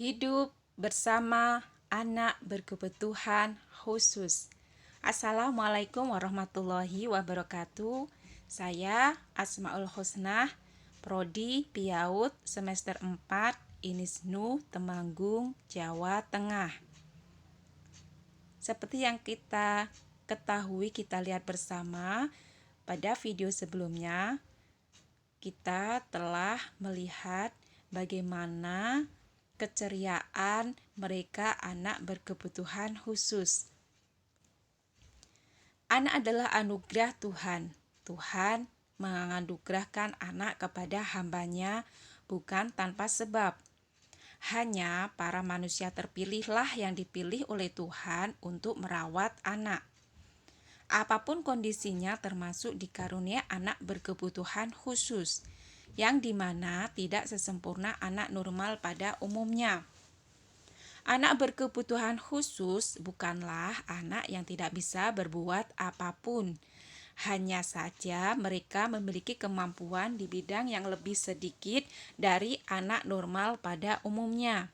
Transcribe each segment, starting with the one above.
Hidup bersama anak berkebutuhan khusus. Assalamualaikum warahmatullahi wabarakatuh. Saya Asmaul Husnah, Prodi PIAUD semester 4, INISNU Temanggung, Jawa Tengah. Seperti yang kita ketahui, kita lihat bersama pada video sebelumnya, kita telah melihat bagaimana keceriaan mereka anak berkebutuhan khusus. Anak adalah anugerah Tuhan. Tuhan menganugerahkan anak kepada hambanya bukan tanpa sebab. Hanya para manusia terpilihlah yang dipilih oleh Tuhan untuk merawat anak. Apapun kondisinya, termasuk dikarunia anak berkebutuhan khusus, yang dimana tidak sesempurna anak normal pada umumnya. Anak berkebutuhan khusus bukanlah anak yang tidak bisa berbuat apapun. Hanya saja mereka memiliki kemampuan di bidang yang lebih sedikit dari anak normal pada umumnya.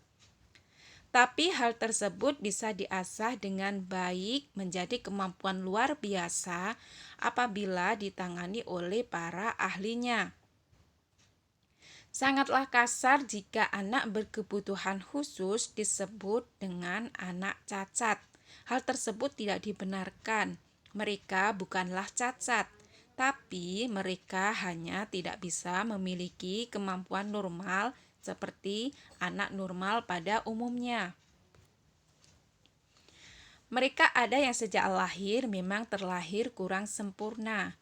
Tapi hal tersebut bisa diasah dengan baik menjadi kemampuan luar biasa apabila ditangani oleh para ahlinya. Sangatlah kasar jika anak berkebutuhan khusus disebut dengan anak cacat. Hal tersebut tidak dibenarkan. Mereka bukanlah cacat, tapi mereka hanya tidak bisa memiliki kemampuan normal seperti anak normal pada umumnya. Mereka ada yang sejak lahir memang terlahir kurang sempurna.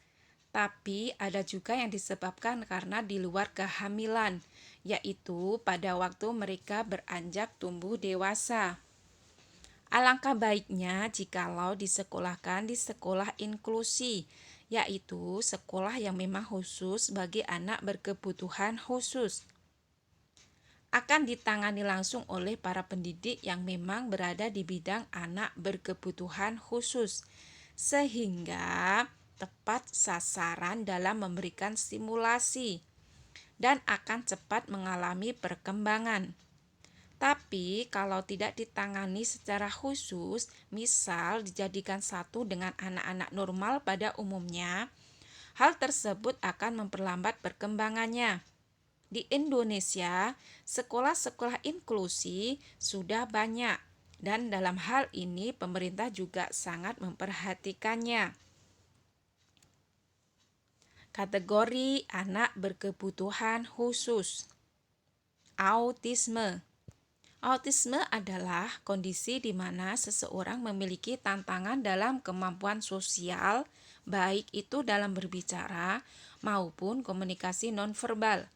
Tapi ada juga yang disebabkan karena di luar kehamilan, yaitu pada waktu mereka beranjak tumbuh dewasa. Alangkah baiknya jikalau disekolahkan di sekolah inklusi, yaitu sekolah yang memang khusus bagi anak berkebutuhan khusus. Akan ditangani langsung oleh para pendidik yang memang berada di bidang anak berkebutuhan khusus, sehingga tepat sasaran dalam memberikan stimulasi dan akan cepat mengalami perkembangan. Tapi kalau tidak ditangani secara khusus, misal dijadikan satu dengan anak-anak normal pada umumnya, hal tersebut akan memperlambat perkembangannya. Di Indonesia, sekolah-sekolah inklusi sudah banyak dan dalam hal ini pemerintah juga sangat memperhatikannya. Kategori anak berkebutuhan khusus. Autisme. Autisme adalah kondisi di mana seseorang memiliki tantangan dalam kemampuan sosial, baik itu dalam berbicara maupun komunikasi nonverbal.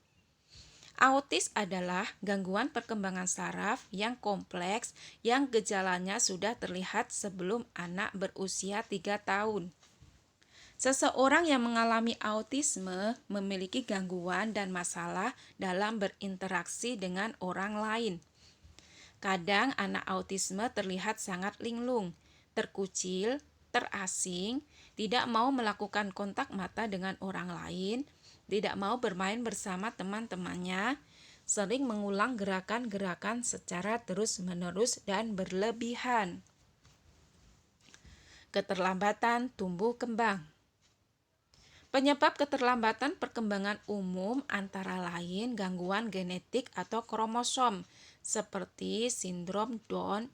Autis adalah gangguan perkembangan saraf yang kompleks yang gejalanya sudah terlihat sebelum anak berusia 3 tahun. Seseorang yang mengalami autisme memiliki gangguan dan masalah dalam berinteraksi dengan orang lain. Kadang anak autisme terlihat sangat linglung, terkucil, terasing, tidak mau melakukan kontak mata dengan orang lain, tidak mau bermain bersama teman-temannya, sering mengulang gerakan-gerakan secara terus-menerus dan berlebihan. Keterlambatan tumbuh kembang. Penyebab keterlambatan perkembangan umum antara lain gangguan genetik atau kromosom, seperti sindrom Down,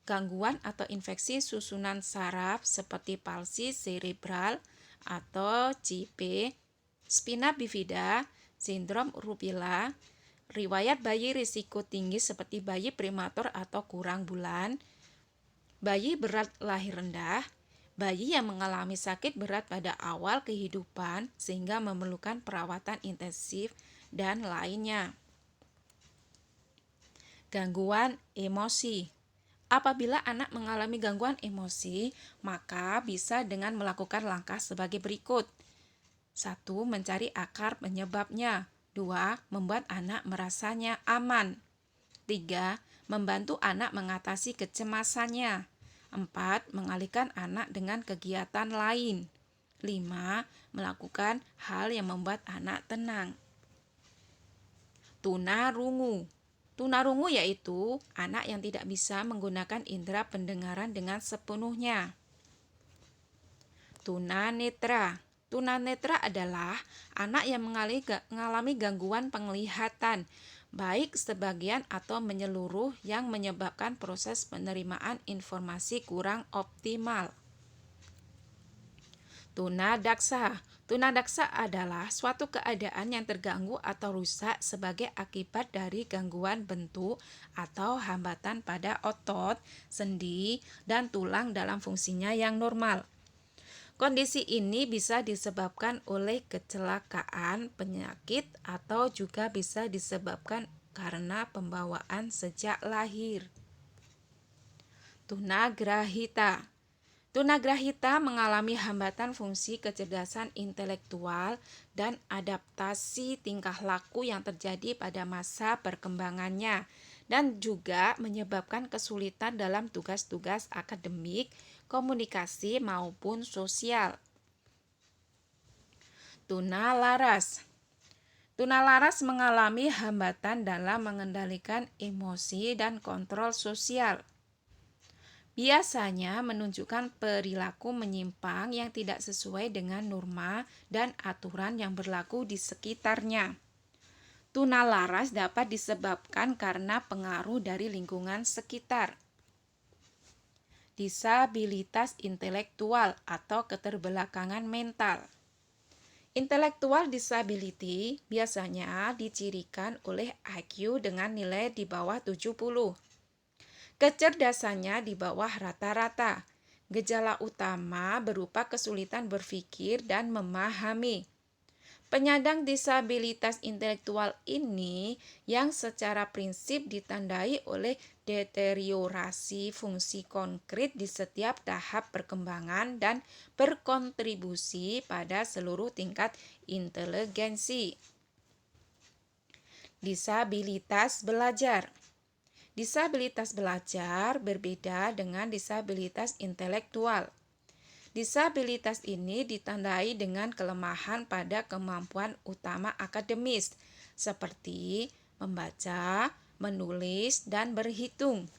gangguan atau infeksi susunan saraf seperti palsi cerebral atau CP, spina bifida, sindrom rubella, riwayat bayi risiko tinggi seperti bayi prematur atau kurang bulan, bayi berat lahir rendah, bayi yang mengalami sakit berat pada awal kehidupan sehingga memerlukan perawatan intensif, dan lainnya. Gangguan emosi. Apabila anak mengalami gangguan emosi, maka bisa dengan melakukan langkah sebagai berikut. 1. Mencari akar penyebabnya. 2. Membuat anak merasanya aman. 3. Membantu anak mengatasi kecemasannya. 4. Mengalihkan anak dengan kegiatan lain. 5. Melakukan hal yang membuat anak tenang. Tunarungu. Tunarungu yaitu anak yang tidak bisa menggunakan indera pendengaran dengan sepenuhnya. Tunanetra. Tunanetra adalah anak yang mengalami gangguan penglihatan, baik sebagian atau menyeluruh yang menyebabkan proses penerimaan informasi kurang optimal. Tunadaksa. Tunadaksa adalah suatu keadaan yang terganggu atau rusak sebagai akibat dari gangguan bentuk atau hambatan pada otot, sendi, dan tulang dalam fungsinya yang normal. Kondisi ini bisa disebabkan oleh kecelakaan, penyakit, atau juga bisa disebabkan karena pembawaan sejak lahir. Tunagrahita. Tunagrahita mengalami hambatan fungsi kecerdasan intelektual dan adaptasi tingkah laku yang terjadi pada masa perkembangannya dan juga menyebabkan kesulitan dalam tugas-tugas akademik, komunikasi maupun sosial. Tunalaras. Tunalaras mengalami hambatan dalam mengendalikan emosi dan kontrol sosial. Biasanya menunjukkan perilaku menyimpang yang tidak sesuai dengan norma dan aturan yang berlaku di sekitarnya. Tunalaras dapat disebabkan karena pengaruh dari lingkungan sekitar. Disabilitas intelektual atau keterbelakangan mental. Intellectual disability biasanya dicirikan oleh IQ dengan nilai di bawah 70. Kecerdasannya di bawah rata-rata. Gejala utama berupa kesulitan berpikir dan memahami. Penyandang disabilitas intelektual ini yang secara prinsip ditandai oleh deteriorasi fungsi konkret di setiap tahap perkembangan dan berkontribusi pada seluruh tingkat inteligensi. Disabilitas belajar. Disabilitas belajar berbeda dengan disabilitas intelektual. Disabilitas ini ditandai dengan kelemahan pada kemampuan utama akademis, seperti membaca, menulis, dan berhitung.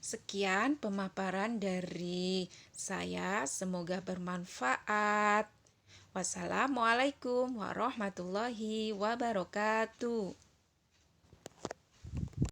Sekian pemaparan dari saya, semoga bermanfaat. Wassalamualaikum warahmatullahi wabarakatuh.